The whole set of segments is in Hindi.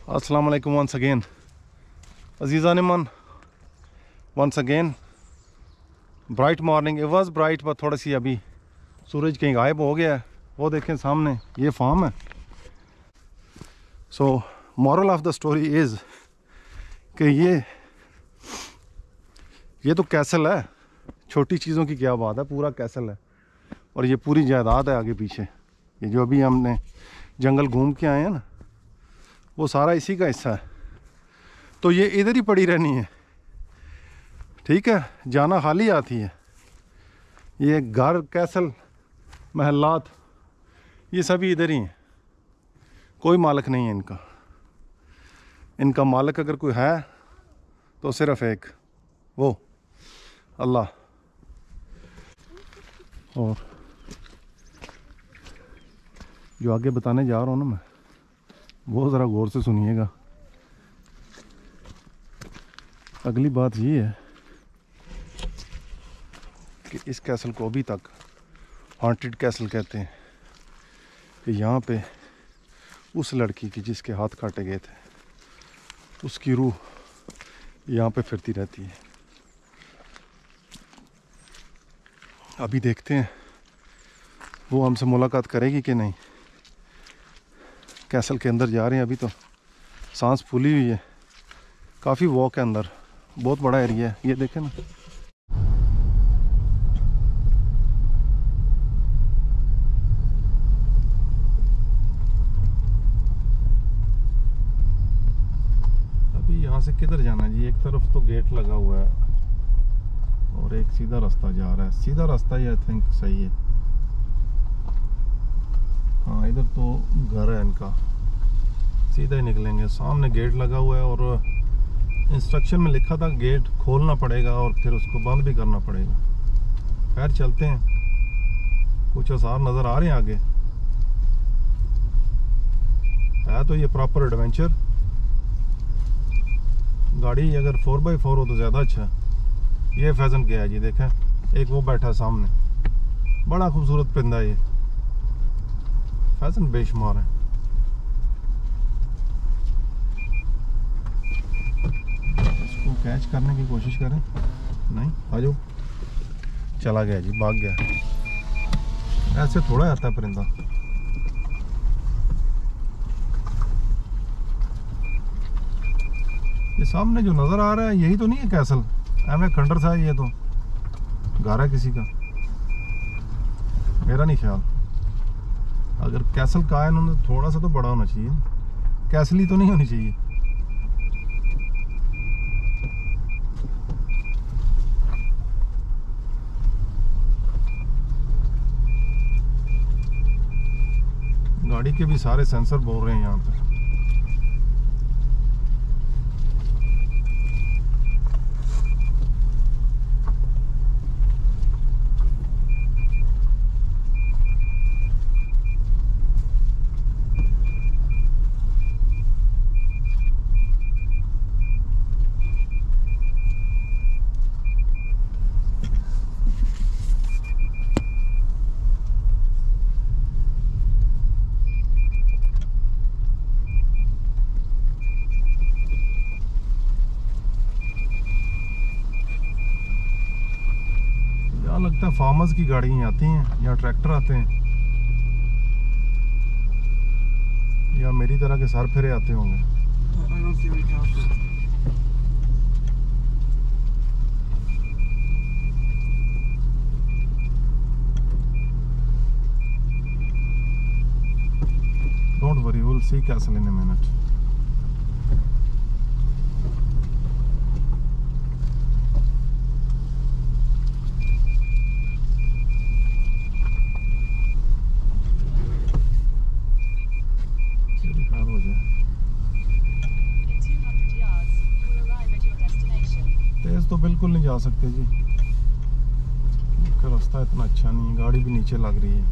Assalamu alaikum once again. Aziza Niman, once again. Bright morning. It was bright but थोड़ा सी अभी सूरज कहीं गायब हो गया है. वो देखें सामने ये फार्म है. So moral of the story is कि ये तो कैसल है. छोटी चीज़ों की क्या बात है, पूरा कैसल है. और ये पूरी जायदाद है आगे पीछे. ये जो अभी हमने जंगल घूम के आए हैं ना, वो सारा इसी का हिस्सा है. तो ये इधर ही पड़ी रहनी है, ठीक है. जाना खाली आती है. ये घर, कैसल, महलात, ये सभी इधर ही हैं. कोई मालिक नहीं है इनका. इनका मालिक अगर कोई है तो सिर्फ एक, वो अल्लाह. और जो आगे बताने जा रहा हूँ ना मैं, वो ज़रा गौर से सुनिएगा. अगली बात ये है कि इस कैसल को अभी तक हॉन्टेड कैसल कहते हैं. कि यहाँ पे उस लड़की की जिसके हाथ काटे गए थे, उसकी रूह यहाँ पे फिरती रहती है. अभी देखते हैं वो हमसे मुलाकात करेगी कि नहीं. कैसल के अंदर जा रहे हैं. अभी तो सांस फूली हुई है. काफ़ी वॉक है अंदर. बहुत बड़ा एरिया है. ये देखें ना. अभी यहाँ से किधर जाना है जी. एक तरफ तो गेट लगा हुआ है और एक सीधा रास्ता जा रहा है. सीधा रास्ता ही आई थिंक सही है. हाँ, इधर तो घर है इनका. सीधा ही निकलेंगे. सामने गेट लगा हुआ है और इंस्ट्रक्शन में लिखा था गेट खोलना पड़ेगा और फिर उसको बंद भी करना पड़ेगा. खैर चलते हैं. कुछ आसार नज़र आ रहे हैं आगे. है तो ये प्रॉपर एडवेंचर. गाड़ी अगर 4x4 हो तो ज़्यादा अच्छा है. ये फैज़न क्या है जी, देखें. एक वो बैठा है सामने. बड़ा खूबसूरत परिंदा है ये. फैज़न बेशुमार है. इसको कैच करने की कोशिश करें. नहीं, आ जाओ. चला गया जी, भाग गया. ऐसे थोड़ा आता है परिंदा. ये सामने जो नज़र आ रहा है यही तो नहीं है कैसल. एम ए खंडर सा है. ये तो घर है किसी का. मेरा नहीं ख्याल. अगर कैसल का है इन्होंने थोड़ा सा तो बड़ा होना चाहिए. कैसली तो नहीं होनी चाहिए. गाड़ी के भी सारे सेंसर बोल रहे हैं यहाँ पे. लगता है फार्मर्स की गाड़ी आती हैं या ट्रैक्टर आते हैं या मेरी तरह के सर फेरे आते होंगे. Don't worry, will see castle in a minute. तो बिल्कुल नहीं जा सकते जी. रास्ता इतना अच्छा नहीं है. गाड़ी भी नीचे लग रही है.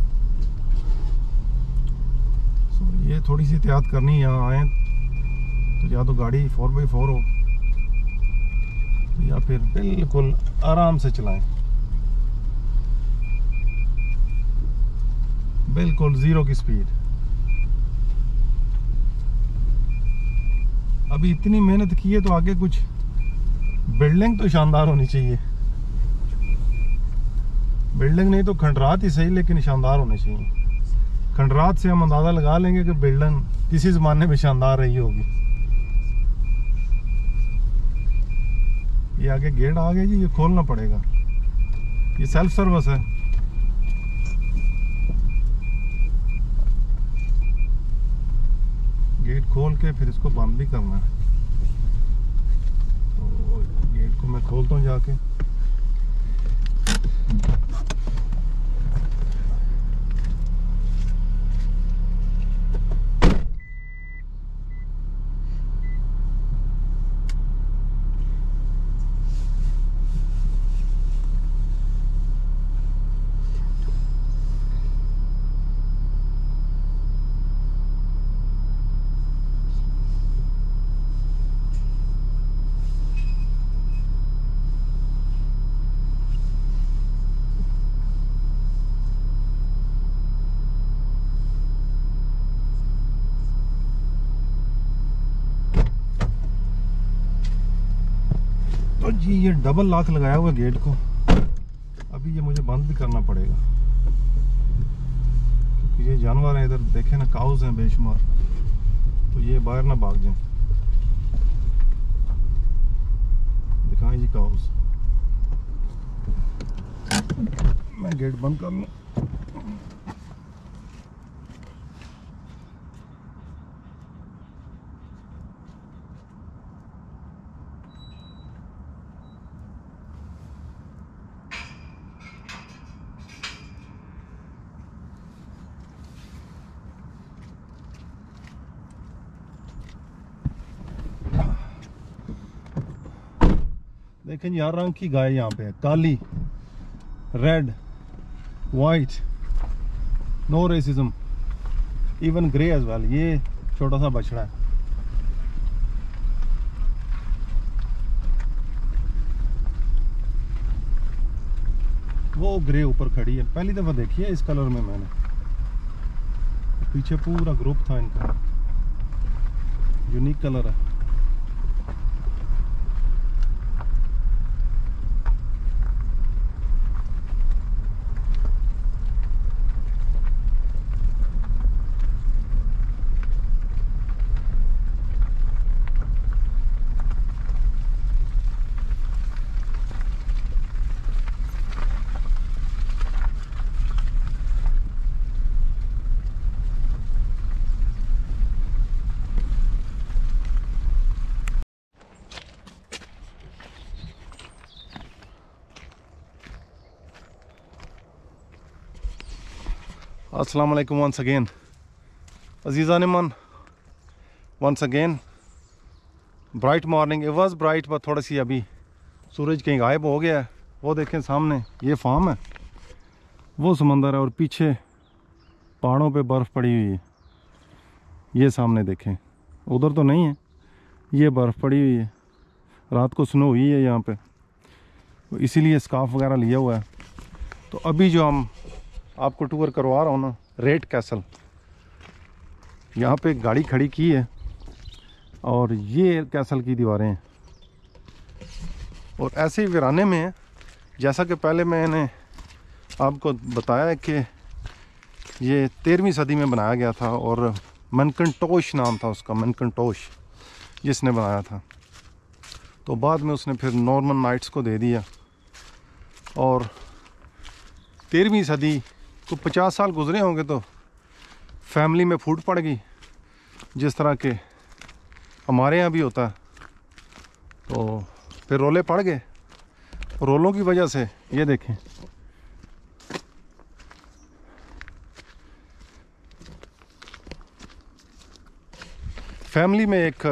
ये थोड़ी सी एहतियात करनी है. यहाँ आए तो या तो गाड़ी 4x4 हो या फिर बिल्कुल आराम से चलाएं. बिल्कुल 0 की स्पीड. अभी इतनी मेहनत की है तो आगे कुछ बिल्डिंग तो शानदार होनी चाहिए। बिल्डिंग नहीं तो खंडरात ही सही, लेकिन शानदार होनी चाहिए। खंडरात से हम अंदाज़ा लगा लेंगे कि बिल्डिंग किसी ज़माने में शानदार रही होगी। ये आगे गेट आ गया जी, ये खोलना पड़ेगा। ये सेल्फ सर्विस है। गेट खोल के फिर इसको बंद भी करना है। तो गेट को मैं खोलता हूँ जाके। तो जी ये डबल लॉक लगाया हुआ गेट को, अभी ये मुझे बंद भी करना पड़ेगा क्योंकि ये जानवर हैं इधर, देखे ना, काउज हैं बेशुमार, तो ये बाहर ना भाग जाएं। दिखाएं जी काउज। मैं गेट बंद कर लूँ। देखें यार, रंग की गाय यहाँ पे है, काली, red, white, no racism, even grey as well. ये छोटा सा बछड़ा है। वो ग्रे ऊपर खड़ी है, पहली दफा देखी है इस कलर में मैंने। पीछे पूरा ग्रुप था इनका, यूनिक कलर है। Assalamu alaikum once again. Azizan Iman, once again. Bright morning. It was bright, but थोड़ा सी अभी सूरज कहीं गायब हो गया है। वो देखें सामने, ये फार्म है, वो समंदर है और पीछे पहाड़ों पे बर्फ़ पड़ी हुई है। ये सामने देखें, उधर तो नहीं है, ये बर्फ़ पड़ी हुई है। रात को स्नो हुई है यहाँ पे, इसीलिए स्कार्फ वगैरह लिया हुआ है। तो अभी जो हम आपको टूर करवा रहा हूँ ना, रेड कैसल, यहाँ पे गाड़ी खड़ी की है और ये कैसल की दीवारें हैं। और ऐसे ही वीराने में है, जैसा कि पहले मैंने आपको बताया है कि ये 13वीं सदी में बनाया गया था और मनकंटोश नाम था उसका, मनकंटोश जिसने बनाया था। तो बाद में उसने फिर नॉर्मन नाइट्स को दे दिया और 13वीं सदी को 50 साल गुजरे होंगे तो फैमिली में फूट पड़ गई, जिस तरह के हमारे यहाँ भी होता है। तो फिर रोले पड़ गए, रोलों की वजह से ये देखें, फैमिली में एक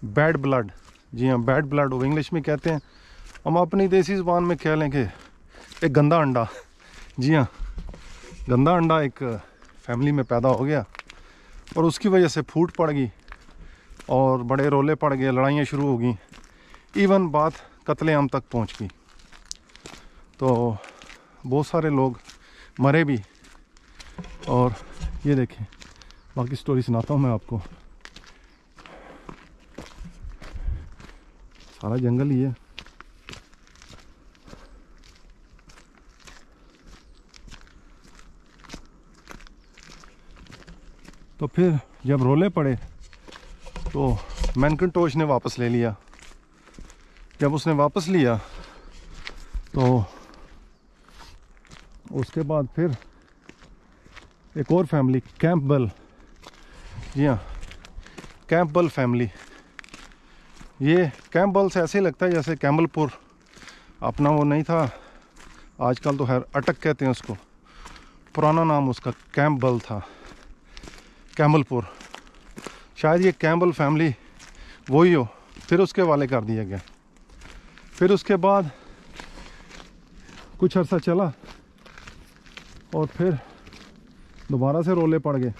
बैड ब्लड, जी हाँ बैड ब्लड वो इंग्लिश में कहते हैं, हम अपनी देसी ज़ुबान में कह लें कि एक गंदा अंडा। जी हाँ, गंदा अंडा एक फैमिली में पैदा हो गया और उसकी वजह से फूट पड़ गई और बड़े रोले पड़ गए, लड़ाइयाँ शुरू हो गई, इवन बात कत्लेआम तक पहुंच गई। तो बहुत सारे लोग मरे भी। और ये देखें, बाकी स्टोरी सुनाता हूँ मैं आपको। सारा जंगल ही है। तो फिर जब रोले पड़े तो मैकिंटोश ने वापस ले लिया। जब उसने वापस लिया तो उसके बाद फिर एक और फैमिली, कैंपबेल, जी हाँ कैंपबेल फैमिली। ये कैंपबेल से ऐसे ही लगता है जैसे कैम्बलपुर अपना वो नहीं था, आजकल तो खैर अटक कहते हैं उसको, पुराना नाम उसका कैंपबेल था, कैम्बलपुर। शायद ये कैंपबेल फैमिली वही हो, फिर उसके वाले कर दिया गया। फिर उसके बाद कुछ अर्सा चला और फिर दोबारा से रोले पड़ गए।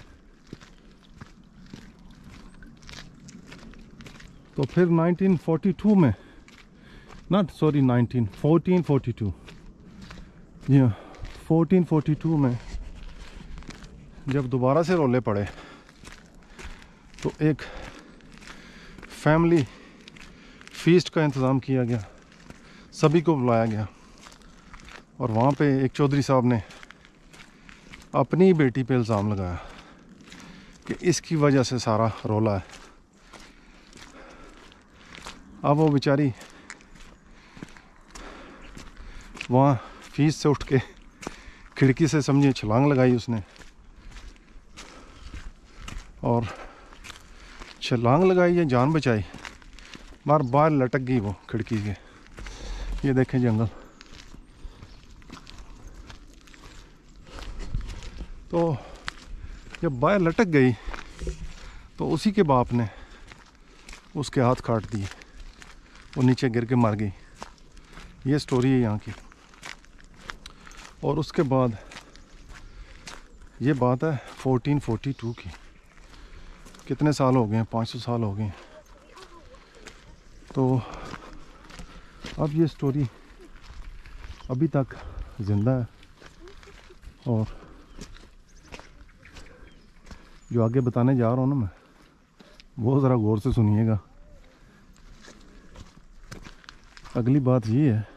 तो फिर 1942 में, नॉट सॉरी 1442, जी हाँ 1442 में जब दोबारा से रोले पड़े तो एक फैमिली फीस्ट का इंतज़ाम किया गया, सभी को बुलाया गया। और वहाँ पे एक चौधरी साहब ने अपनी बेटी पे इल्ज़ाम लगाया कि इसकी वजह से सारा रोला है। अब वो बेचारी वहाँ फीस से उठ के खिड़की से समझिए छलांग लगाई उसने, और छलांग लगाई या जान बचाई, बार बार लटक गई वो खिड़की के। ये देखें जंगल। तो जब बाहर लटक गई तो उसी के बाप ने उसके हाथ काट दिए, वो नीचे गिर के मर गई। ये स्टोरी है यहाँ की। और उसके बाद ये बात है 1442 की। कितने साल हो गए हैं? 500 साल हो गए हैं। तो अब ये स्टोरी अभी तक ज़िंदा है। और जो आगे बताने जा रहा हूँ ना मैं, वो ज़रा गौर से सुनिएगा। अगली बात ये है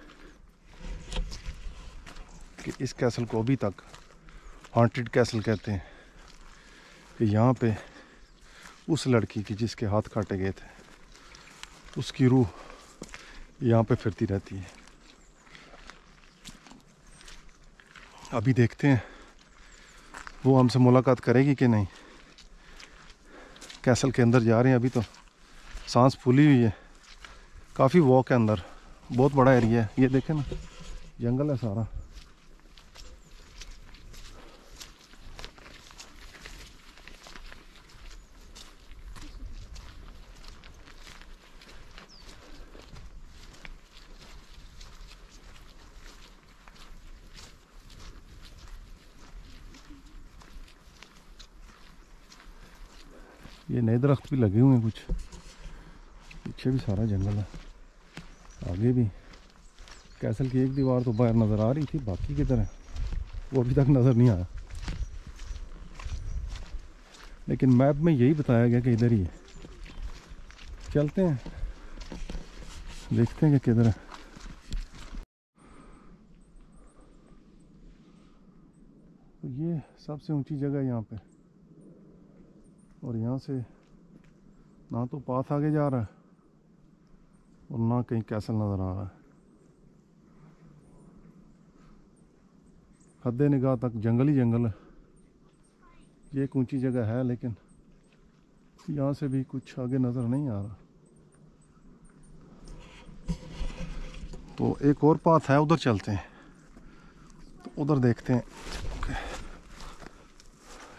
कि इस कैसल को अभी तक हॉन्टेड कैसल कहते हैं, कि यहाँ पे उस लड़की की जिसके हाथ काटे गए थे, उसकी रूह यहाँ पे फिरती रहती है। अभी देखते हैं वो हमसे मुलाकात करेगी कि नहीं। कैसल के अंदर जा रहे हैं, अभी तो सांस फूली हुई है, काफ़ी वॉक है अंदर, बहुत बड़ा एरिया है। ये देखें ना, जंगल है सारा। ये नए दरख्त भी लगे हुए हैं कुछ, पीछे भी सारा जंगल है, आगे भी। कैसल की एक दीवार तो बाहर नज़र आ रही थी, बाकी किधर है वो अभी तक नज़र नहीं आया। लेकिन मैप में यही बताया गया कि इधर ही है। चलते हैं, देखते हैं कि किधर है। तो ये सबसे ऊंची जगह है यहाँ पे, और यहाँ से ना तो पाथ आगे जा रहा है और ना कहीं कैसल नज़र आ रहा है। हद निगाह तक जंगल ही जंगल है। ये एक ऊंची जगह है, लेकिन यहाँ से भी कुछ आगे नज़र नहीं आ रहा। तो एक और पाथ है, उधर चलते हैं, तो उधर देखते हैं,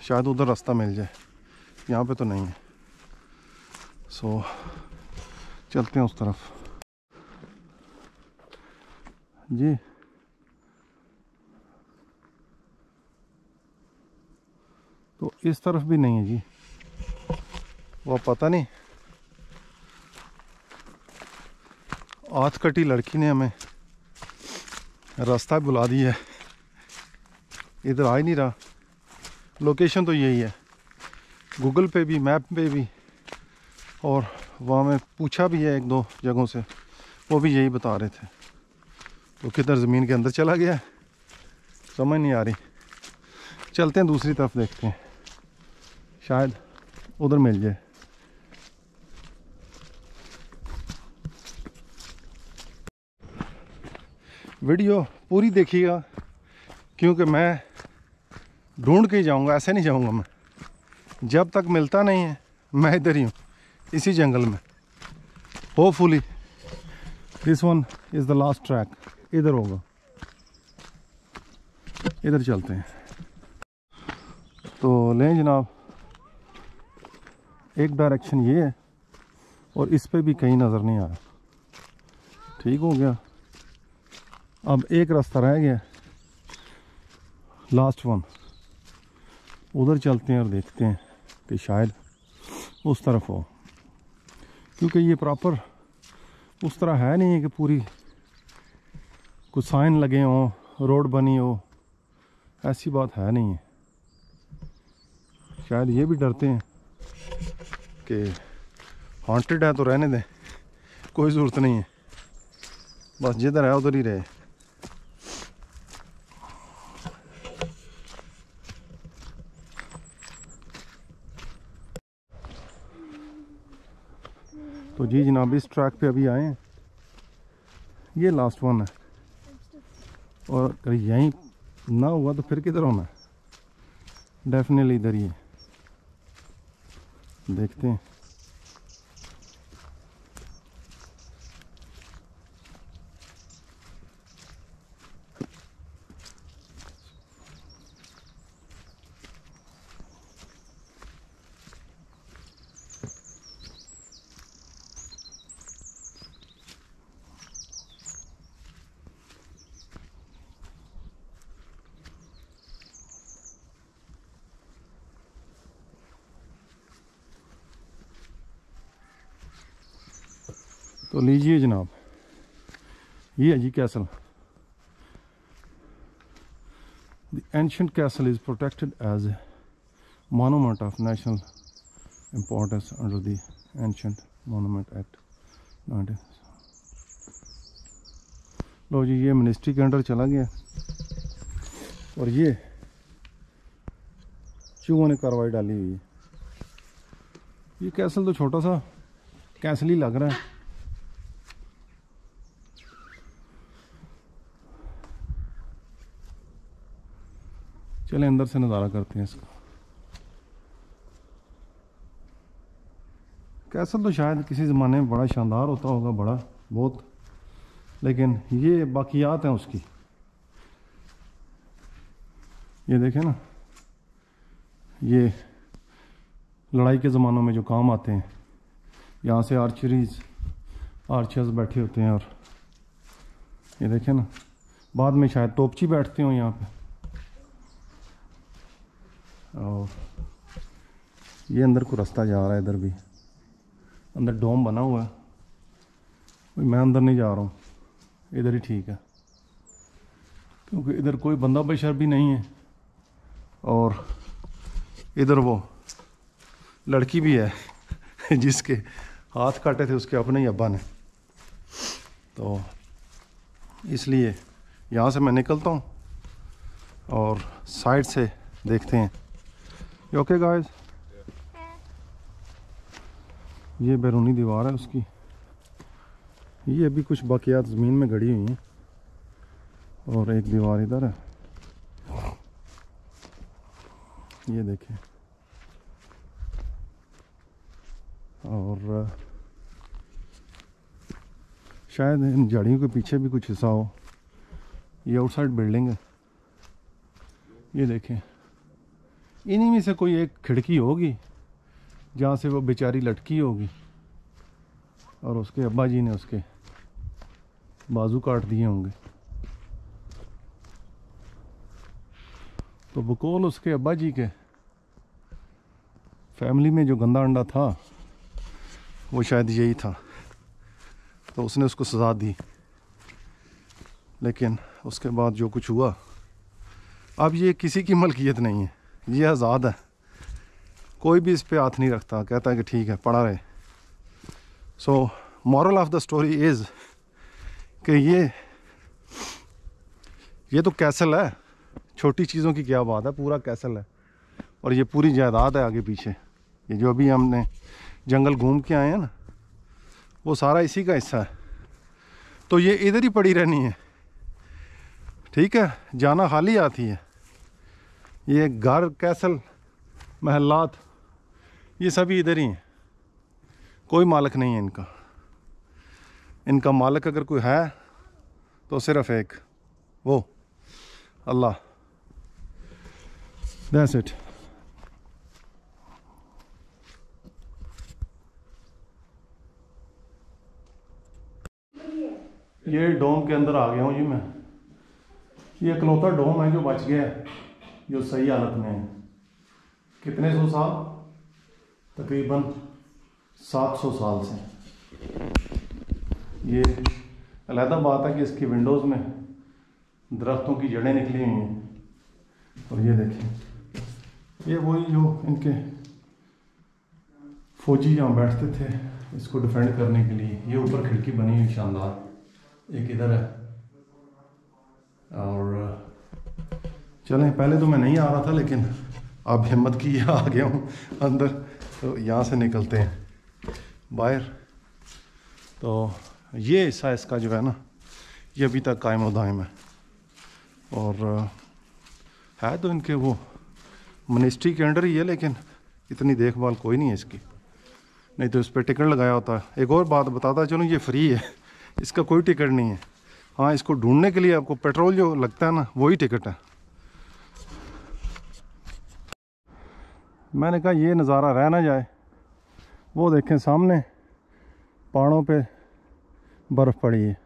शायद उधर रास्ता मिल जाए। यहाँ पे तो नहीं है। सो चलते हैं उस तरफ। जी तो इस तरफ भी नहीं है जी, वो पता नहीं आठ कटी लड़की ने हमें रास्ता बुला दिया है, इधर आ ही नहीं रहा। लोकेशन तो यही है, गूगल पे भी, मैप पे भी, और वहाँ में पूछा भी है एक दो जगहों से, वो भी यही बता रहे थे। तो किधर ज़मीन के अंदर चला गया समझ नहीं आ रही। चलते हैं दूसरी तरफ, देखते हैं शायद उधर मिल जाए। वीडियो पूरी देखिएगा क्योंकि मैं ढूंढ के ही जाऊंगा, ऐसे नहीं जाऊंगा मैं। जब तक मिलता नहीं है मैं इधर ही हूँ, इसी जंगल में। Hopefully this one is the last track. इधर होगा, इधर चलते हैं। तो लें जनाब, एक डायरेक्शन ये है और इस पे भी कहीं नज़र नहीं आ रहा। ठीक हो गया, अब एक रास्ता रह गया, लास्ट वन। उधर चलते हैं और देखते हैं कि शायद उस तरफ हो, क्योंकि ये प्रॉपर उस तरह है नहीं है कि पूरी कुछ साइन लगे हों, रोड बनी हो, ऐसी बात है नहीं है। शायद ये भी डरते हैं कि हॉन्टेड है तो रहने दें, कोई ज़रूरत नहीं है, बस जिधर है उधर ही रहे। तो जी जनाब, इस ट्रैक पे अभी आए हैं, ये लास्ट वन है। और अगर यहीं ना हुआ तो फिर किधर होना है? डेफिनेटली इधर ही है, देखते हैं। तो लीजिए जनाब, ये है जी castle. The ancient castle is protected as a monument of national importance under the ancient monument act 19। लो जी, ये मिनिस्ट्री के अंडर चला गया और ये चूहों ने कार्रवाई डाली हुई है। ये कैसल तो छोटा सा कैसल ही लग रहा है। चले अंदर से नज़ारा करते हैं इसका। कैसल तो शायद किसी ज़माने में बड़ा शानदार होता होगा, बड़ा बहुत, लेकिन ये बाकियात हैं उसकी। ये देखें ना, ये लड़ाई के ज़मानों में जो काम आते हैं, यहाँ से आर्चर्स बैठे होते हैं। और ये देखें ना, बाद में शायद तोपची बैठते हो यहाँ पे। और ये अंदर को रास्ता जा रहा है, इधर भी अंदर डोम बना हुआ है। मैं अंदर नहीं जा रहा हूँ, इधर ही ठीक है, क्योंकि इधर कोई बंदा बशर भी नहीं है और इधर वो लड़की भी है जिसके हाथ काटे थे उसके अपने ही अब्बा ने। तो इसलिए यहाँ से मैं निकलता हूँ और साइड से देखते हैं। ओके गाइस, ये बैरूनी दीवार है उसकी। ये अभी कुछ बाकियात ज़मीन में गड़ी हुई हैं और एक दीवार इधर है, ये देखें। और शायद इन झाड़ियों के पीछे भी कुछ हिस्सा हो। ये आउटसाइड बिल्डिंग है, ये देखें। इन्हीं में से कोई एक खिड़की होगी जहाँ से वो बेचारी लटकी होगी और उसके अब्बा जी ने उसके बाजू काट दिए होंगे। तो बकौल उसके अब्बा जी के फैमिली में जो गंदा अंडा था वो शायद यही था, तो उसने उसको सज़ा दी। लेकिन उसके बाद जो कुछ हुआ, अब ये किसी की मलकियत नहीं है, ये आज़ाद है, कोई भी इस पे हाथ नहीं रखता, कहता है कि ठीक है पड़ा रहे। So moral of the story is कि ये तो कैसल है, छोटी चीज़ों की क्या बात है, पूरा कैसल है। और ये पूरी जायदाद है आगे पीछे। ये जो अभी हमने जंगल घूम के आए हैं ना, वो सारा इसी का हिस्सा है। तो ये इधर ही पड़ी रहनी है, ठीक है, जाना खाली आती है। ये घर, कैसल, महलात, ये सभी इधर ही हैं। कोई मालिक नहीं है इनका। इनका मालिक अगर कोई है तो सिर्फ एक, वो अल्लाह। That's it. ये डोम के अंदर आ गया हूँ जी मैं। ये इकलौता डोम है जो बच गया है, जो सही हालत में है। कितने सौ साल? तकरीबन 700 साल से। ये अलहदा बात है कि इसकी विंडोज़ में दरख्तों की जड़ें निकली हुई हैं। और ये देखें, ये वही जो इनके फौजी यहाँ बैठते थे इसको डिफेंड करने के लिए। ये ऊपर खिड़की बनी हुई शानदार, एक इधर है। और चलें, पहले तो मैं नहीं आ रहा था लेकिन अब हिम्मत की आ गया हूँ अंदर। तो यहाँ से निकलते हैं बाहर। तो ये हिस्सा इसका जो है ना, ये अभी तक कायम दायम है। और है तो इनके वो मिनिस्ट्री के अंडर ही है, लेकिन इतनी देखभाल कोई नहीं है इसकी, नहीं तो इस पर टिकट लगाया होता है। एक और बात बताता चलो, ये फ्री है, इसका कोई टिकट नहीं है। हाँ, इसको ढूंढने के लिए आपको पेट्रोल जो लगता है ना, वही टिकट है। मैंने कहा ये नज़ारा रह ना जाए। वो देखें सामने पहाड़ों पे बर्फ़ पड़ी है,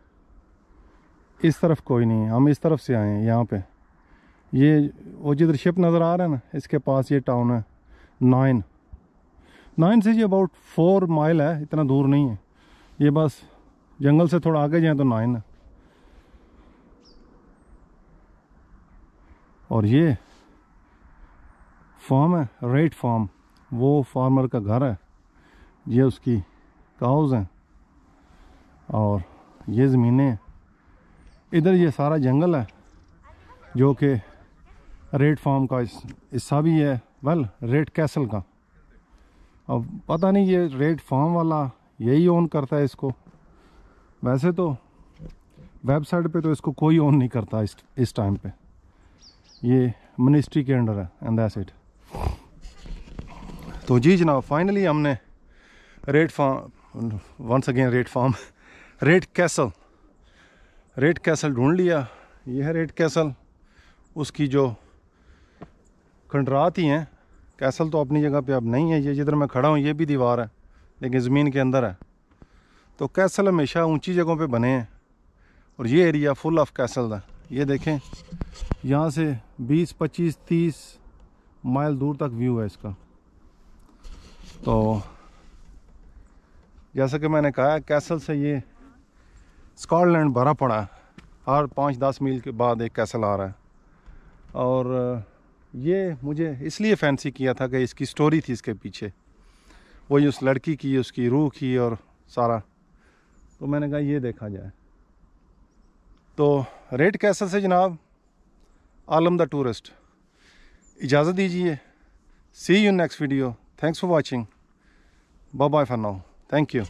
इस तरफ कोई नहीं है। हम इस तरफ से आए हैं यहाँ पे। ये वो जिधर शिप नज़र आ रहा है ना, इसके पास ये टाउन है नाइन से। ये अबाउट 4 माइल है, इतना दूर नहीं है। ये बस जंगल से थोड़ा आगे जाए तो 9 है। और ये फार्म है, रेट फार्म, वो फार्मर का घर है। ये उसकी काउज हैं और ये ज़मीनें। इधर ये सारा जंगल है जो कि रेट फार्म का हिस्सा भी है, वेल रेट कैसल का। अब पता नहीं ये रेट फार्म वाला यही ओन करता है इसको। वैसे तो वेबसाइट पे तो इसको कोई ओन नहीं करता इस टाइम पे। ये मिनिस्ट्री के अंडर है एंड दैट्स इट। तो जी जनाब, फाइनली हमने rat farm, once again rat farm, rat castle ढूंढ लिया। ये है रेट कैसल। उसकी जो खंडरात ही हैं, कैसल तो अपनी जगह पे अब नहीं है। ये जिधर मैं खड़ा हूँ ये भी दीवार है, लेकिन ज़मीन के अंदर है। तो कैसल हमेशा ऊंची जगहों पे बने हैं और ये एरिया फुल ऑफ कैसल है। ये देखें, यहाँ से 20, 25, 30 माइल दूर तक व्यू है इसका। तो जैसा कि मैंने कहा, कैसल से ये स्कॉटलैंड भरा पड़ा है। हर 5-10 मील के बाद एक कैसल आ रहा है। और ये मुझे इसलिए फैंसी किया था कि इसकी स्टोरी थी इसके पीछे, वही उस लड़की की, उसकी रूह की और सारा। तो मैंने कहा ये देखा जाए। तो रेट कैसल से जनाब आलम द टूरिस्ट इजाज़त दीजिए। See you next video. Thanks for watching. Bye bye for now. Thank you.